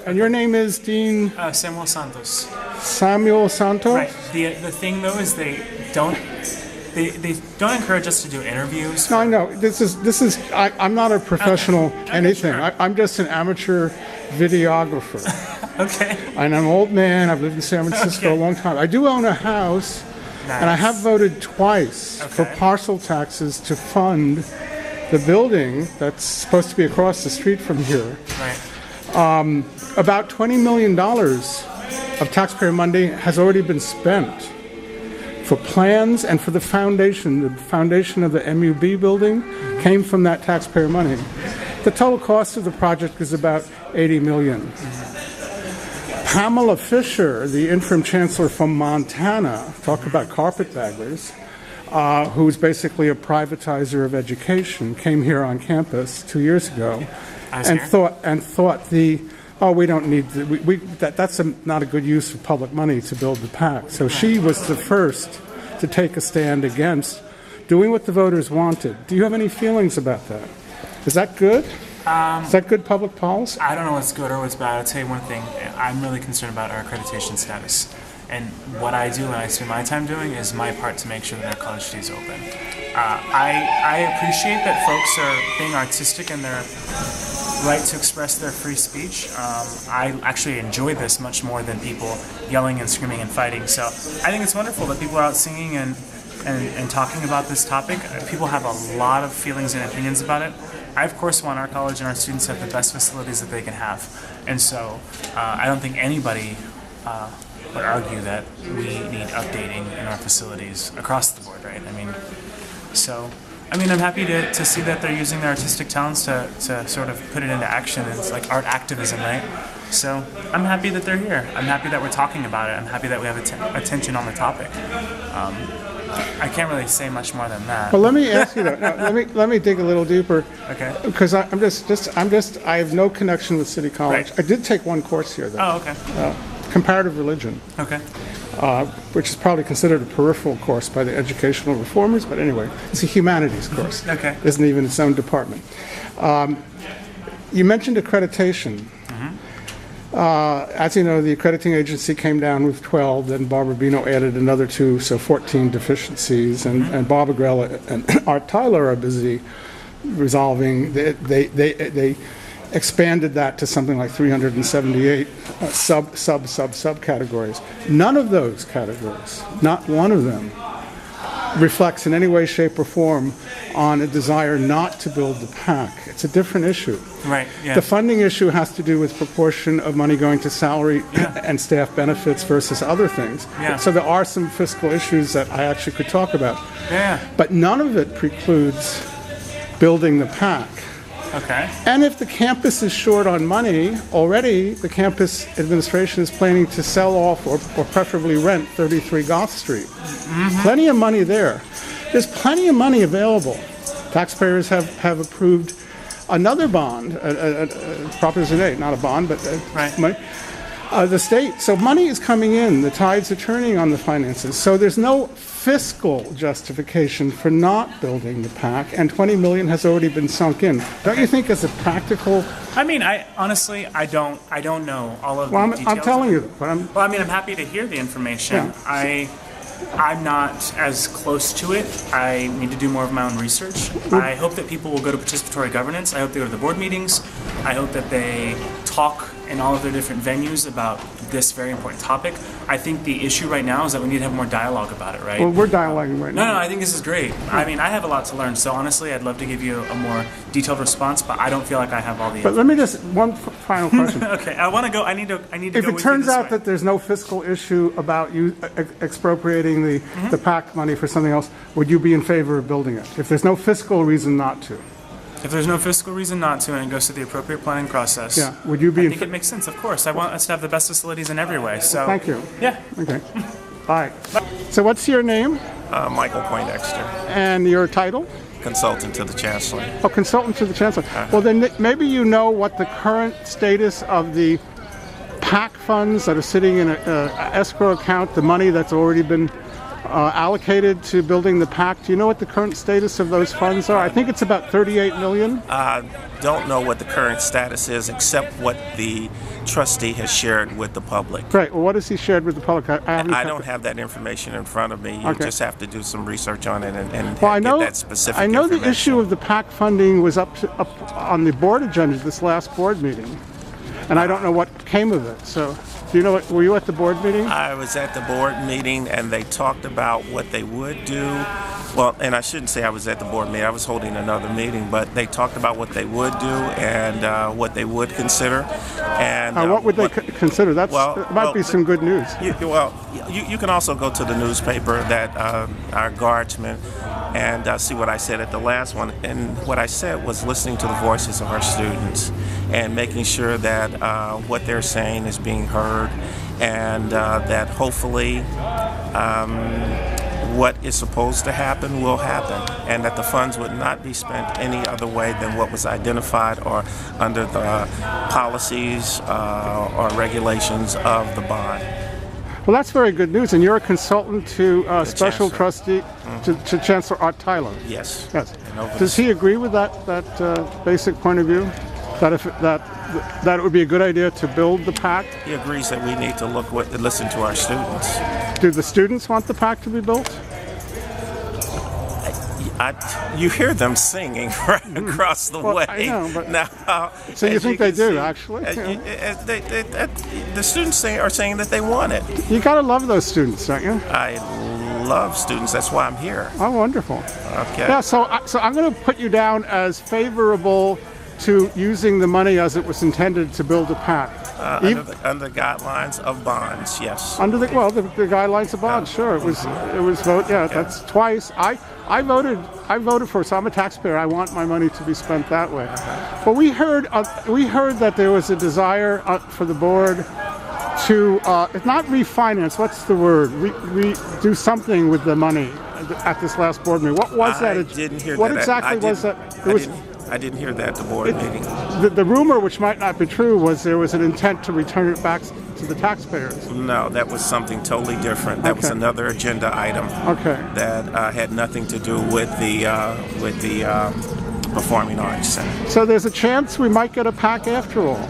And your name is Dean? Samuel Santos. Samuel Santos? Right. The thing though is they don't encourage us to do interviews. No, I know. I'm not a professional anything. Sure. I'm just an amateur videographer. Okay. And I'm an old man. I've lived in San Francisco a long time. I do own a house, and I have voted twice for parcel taxes to fund the building that's supposed to be across the street from here. Right. About $20 million of taxpayer money has already been spent for plans and for the foundation. The foundation of the MUB building came from that taxpayer money. The total cost of the project is about $80 million. Pamela Fisher, the interim chancellor from Montana, talk about carpetbaggers, who's basically a privatizer of education, came here on campus 2 years ago and thought we don't need that's not a good use of public money to build the PAC. So she was the first to take a stand against doing what the voters wanted. Do you have any feelings about that? Is that good? Is that good public policy? I don't know what's good or what's bad. I'll tell you one thing. I'm really concerned about our accreditation status. And what I do and I spend my time doing is my part to make sure that our college stays open. I appreciate that folks are being artistic in their right to express their free speech. I actually enjoy this much more than people yelling and screaming and fighting. So I think it's wonderful that people are out singing and talking about this topic. People have a lot of feelings and opinions about it. I, of course, want our college and our students to have the best facilities that they can have. And so I don't think anybody would argue that we need updating in our facilities across the board, right? I'm happy to see that they're using their artistic talents to sort of put it into action. It's like art activism, right? So I'm happy that they're here. I'm happy that we're talking about it. I'm happy that we have attention on the topic. I can't really say much more than that. Well, let me ask you that. No, let me dig a little deeper. Okay. Because I have no connection with City College. Right. I did take one course here, though. Oh, okay. Comparative religion. Okay. Which is probably considered a peripheral course by the educational reformers, but anyway, it's a humanities course. Okay. It isn't even its own department. You mentioned accreditation. As you know, the accrediting agency came down with 12, then Barbara Bino added another 2, so 14 deficiencies, and Bob Agrella and Art Tyler are busy resolving. They expanded that to something like 378 subcategories. None of those categories, not one of them, reflects in any way, shape, or form on a desire not to build the PAC. It's a different issue. Right. Yeah. The funding issue has to do with proportion of money going to salary and staff benefits versus other things. Yeah. So there are some fiscal issues that I actually could talk about. Yeah. But none of it precludes building the PAC. Okay. And if the campus is short on money, already the campus administration is planning to sell off or preferably rent 33 Goth Street. Plenty of money there. There's plenty of money available. Taxpayers have approved another bond, Proposition 8, not a bond, but money. The state. So money is coming in. The tides are turning on the finances. So there's no fiscal justification for not building the PAC, and $20 million has already been sunk in. Don't you think, as a practical? I honestly don't know all of the details. I'm telling you. But I'm happy to hear the information. Yeah. I'm not as close to it. I need to do more of my own research. I hope that people will go to participatory governance. I hope they go to the board meetings. I hope that they talk in all of their different venues about this very important topic. I think the issue right now is that we need to have more dialogue about it, right? Well, we're dialoguing right now. No, I think this is great. I have a lot to learn, so honestly, I'd love to give you a more detailed response, but I don't feel like I have all the But let me just, one final question. Okay, I need to go with you this way. If it turns out that there's no fiscal issue about you expropriating the PAC money for something else, would you be in favor of building it? If there's no fiscal reason not to? If there's no fiscal reason not to, and it goes through the appropriate planning process, would you be? I think it makes sense. Of course, I want us to have the best facilities in every way. So thank you. Yeah. Okay. All right. So what's your name? Michael Poindexter. And your title? Consultant to the Chancellor. Oh, consultant to the Chancellor. Well, then maybe you know what the current status of the PAC funds that are sitting in an escrow account, the money that's already been allocated to building the PAC. Do you know what the current status of those funds are? I think it's about 38 million. Don't know what the current status is except what the trustee has shared with the public. Great. Well, what has he shared with the public? I don't have that information in front of me. You just have to do some research on it and Well, get that specific I know information. the issue of the PAC funding was up on the board agenda this last board meeting, and I don't know what came of it. So, do you know what? Were you at the board meeting? I was at the board meeting, and they talked about what they would do. Well, and I shouldn't say I was at the board meeting. I was holding another meeting, but they talked about what they would do and what they would consider. And what would they consider? That might be some good news. You can also go to the newspaper that our guardsmen and see what I said at the last one. And what I said was listening to the voices of our students and making sure that what they're saying is being heard, and that hopefully what is supposed to happen will happen, and that the funds would not be spent any other way than what was identified or under the policies or regulations of the bond. Well, that's very good news. And you're a consultant to Special Chancellor. Trustee, to Chancellor Art Tyler. Yes. Yes. Does he agree with that basic point of view? That it would be a good idea to build the PAC? He agrees that we need to listen to our students. Do the students want the PAC to be built? You hear them singing right across the way. I know, but now, so you think they do, actually? The students are saying that they want it. You gotta love those students, don't you? I love students. That's why I'm here. Oh, wonderful. Okay. Yeah. So I'm going to put you down as favorable to using the money as it was intended to build a PAC. Under the guidelines of bonds, yes. Under the guidelines of bonds, sure. It was vote. Yeah, that's twice. I voted for it, so I'm a taxpayer. I want my money to be spent that way. But we heard that there was a desire for the board to if not refinance. What's the word? Do something with the money at this last board meeting. What was that? I didn't hear that. What exactly was that? I didn't hear that at the board meeting. The rumor, which might not be true, was there was an intent to return it back to the taxpayers. No, that was something totally different. That was another agenda item. Okay. That had nothing to do with the Performing Arts Center. So there's a chance we might get a PAC after all.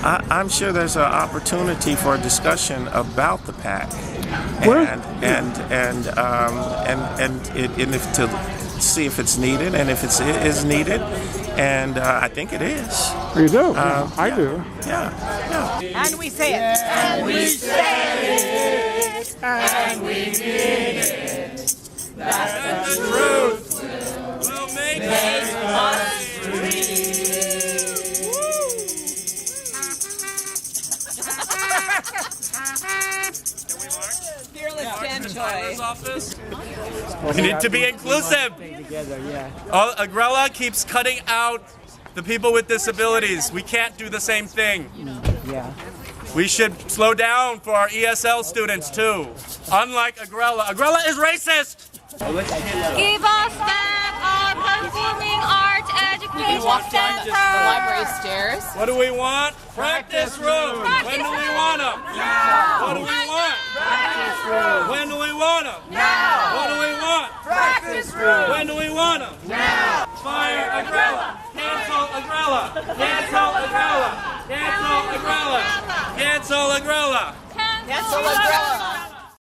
I'm sure there's an opportunity for a discussion about the PAC, and if to see if it's needed, and if it is needed, and I think it is. You do? I do. Yeah. And we say it. And we say it. And we mean it. That the truth will make us free. We need to be inclusive. Agrella keeps cutting out the people with disabilities. We can't do the same thing. We should slow down for our ESL students too. Unlike Agrella. Agrella is racist. Give us back our performing arts education center. The library stairs. What do we want? Practice rooms. When do we want them? Now. What do we want? Practice rooms. When do we want them? Now. What do we want? Practice rooms. When do we want them? Now. Fire Agrella. Cancel Agrella. Cancel Agrella. Cancel Agrella. Cancel Agrella. Cancel Agrella.